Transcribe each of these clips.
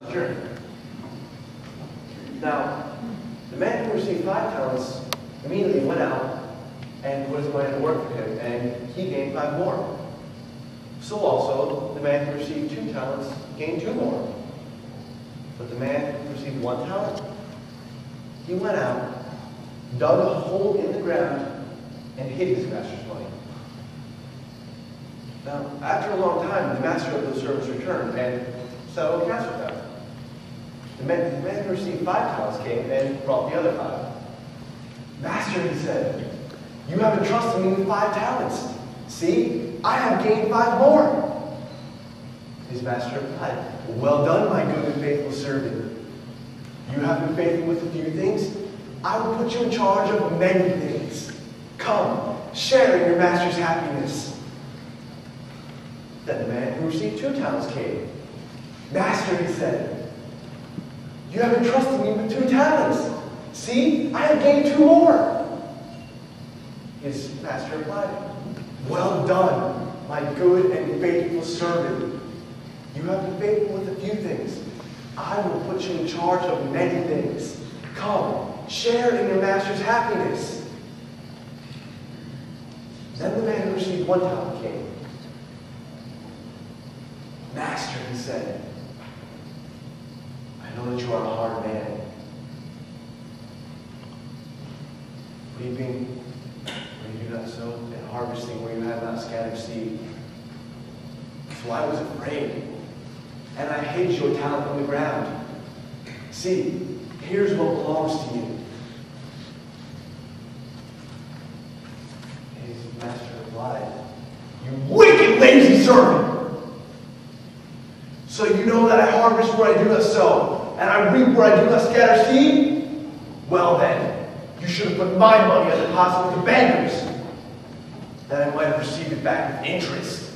journey. Now, the man who received 5 talents immediately went out and put his money to work for him, and he gained 5 more. So also, the man who received 2 talents gained 2 more. But the man who received 1 talent, he went out, dug a hole in the ground, and hid his master's money. Now, after a long time, the master of those servants returned and settled accounts with them. The man who received 5 talents came and brought the other 5. Master, he said, you have entrusted me with 5 talents. See, I have gained 5 more. His master replied, well done, my good and faithful servant. You have been faithful with a few things. I will put you in charge of many things. Come, share in your master's happiness. Then the man who received 2 talents came. Master, he said, you have entrusted me with 2 talents. See, I have gained 2 more. His master replied, well done, my good and faithful servant. You have been faithful with a few things. I will put you in charge of many things. Come, share in your master's happiness. Then the man who received 1 talent came. Master, he said, I know that you are a hard man. Reaping where you do not sow, and harvesting where you have not scattered seed. So I was afraid, and I hid your talent on the ground. See, here's what belongs to you. His master replied, you wicked, lazy servant! So you know that I harvest where I do not sow, and I reap where I do not scatter seed? Well then, you should have put my money on deposit with the bankers. Then I might have received it back with interest.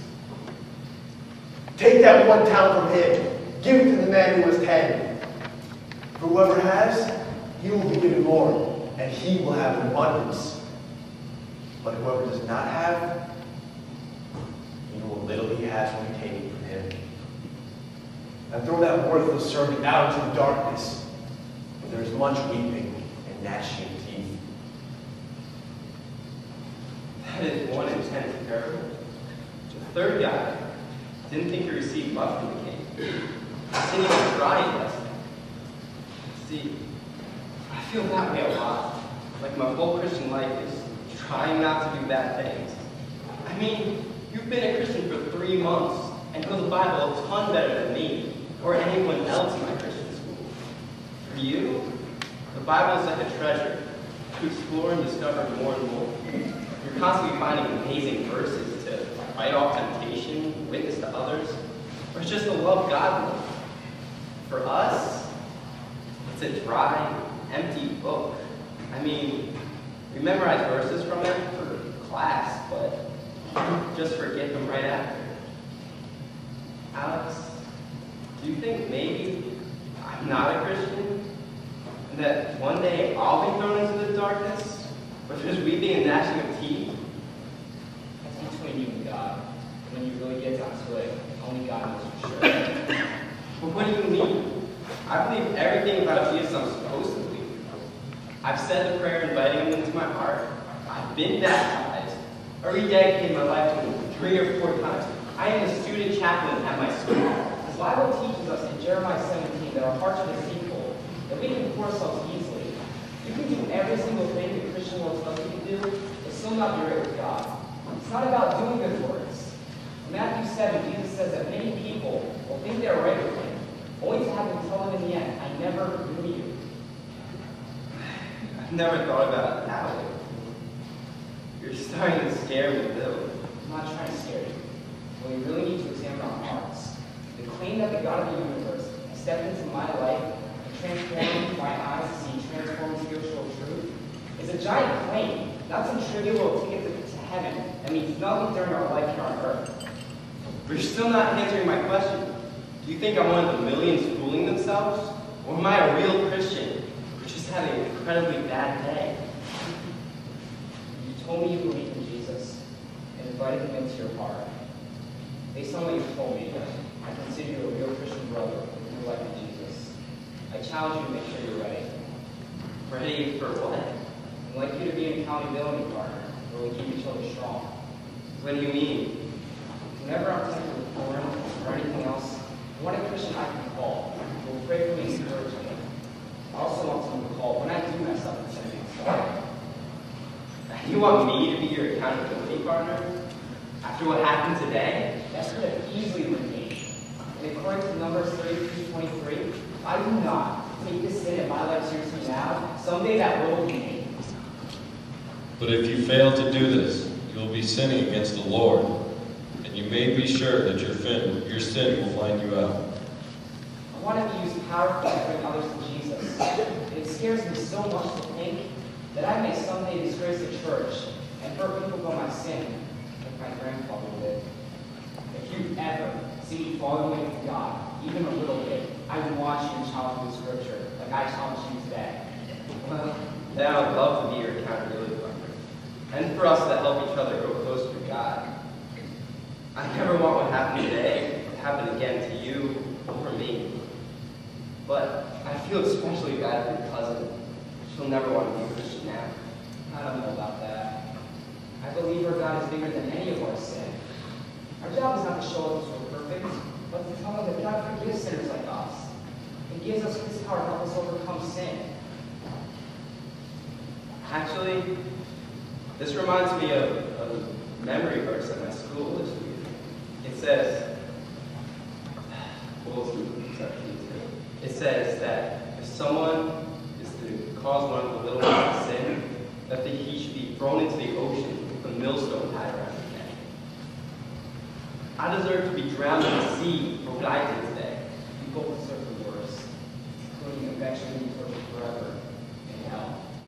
Take that 1 talent from him. Give it to the man who has 10. For whoever has, he will be given more, and he will have an abundance. But whoever does not have, even what little he has will be taken from him. And throw that worthless servant out into the darkness, where there is much weeping and gnashing of teeth. That is 1 in 10 parable. The third guy didn't think he received much from the king. Didn't even try investing. See, I feel that way a lot. Like my whole Christian life is trying not to do bad things. I mean, you've been a Christian for 3 months and know the Bible a ton better than me or anyone else in my Christian school. For you, the Bible is like a treasure to explore and discover more and more. You're constantly finding amazing verses to fight off temptation, witness to others, or just to love God more. For us, it's a dry, empty book. I mean, we memorize verses from it for class, but just forget them right after. Alex, do you think maybe I'm not a Christian? And that one day I'll be thrown into the darkness? Where there's weeping and gnashing of teeth? That's between you and God. When you really get down to it, only God knows for sure. But what do you mean? I believe everything about Jesus I'm supposed to believe. I've said the prayer inviting him into my heart. I've been baptized. I rededicated my life to him 3 or 4 times. I am a student chaplain at my school. The Bible teaches us in Jeremiah 17 that our hearts are deceitful, that we can pour ourselves easily. You can do every single thing the Christian world tells you to do, but still not be right with God. It's not about doing good works. In Matthew 7, Jesus says that many people will think they are right with him, only to have him tell them in the end, I never knew you. I've never thought about it that way. You're starting to scare me, Bill. I'm not trying to scare you. But we really need to examine our hearts. The claim that the God of the universe has stepped into my life and transformed my eyes to see transformed spiritual truth is a giant claim, not some trivial ticket to heaven that means nothing during our life here on earth. But you're still not answering my question. Do you think I'm one of the millions fooling themselves? Or am I a real Christian who just had an incredibly bad day? You told me you believed in Jesus and invited him into your heart. Based on what you've told me, I consider you a real Christian brother with new life in Jesus. I challenge you to make sure you're ready. Ready for what? I'd like you to be an accountability partner where we keep each other strong. What do you mean? Whenever I'm tempted with porn or anything else, I want a Christian I can call who will pray for me and encourage me. I also want someone to call when I do mess up and sin against God. You want me to be your accountability partner? After what happened today? That could have easily been me. And according to Numbers 32:23, if I do not take this sin in my life seriously now, someday that will be me. But if you fail to do this, you will be sinning against the Lord, and you may be sure that your sin will find you out. I want to be used powerfully to bring others to Jesus. And it scares me so much to think that I may someday disgrace the church and hurt people by my sin, like my grandfather did. If you ever see me falling away from God, even a little bit, I want you to challenge me with Scripture, like I challenge you today. Well, then I would love to be your accountability partner. And for us to help each other grow closer to God. I never want what happened today to happen again to you or me. But I feel especially bad for your cousin. She'll never want to be a Christian now. I don't know about that. I believe our God is bigger than any of our sin. Our job is not to show us we're perfect, but to tell them that God forgives sinners like us and gives us His power to help us overcome sin. Actually, this reminds me of a memory verse at my school this week. It says, it says that if someone is to cause one of the little ones to sin, that he should be thrown into the ocean with a millstone tied around his neck. I deserve to be drowned in the sea for what I did today. You both deserve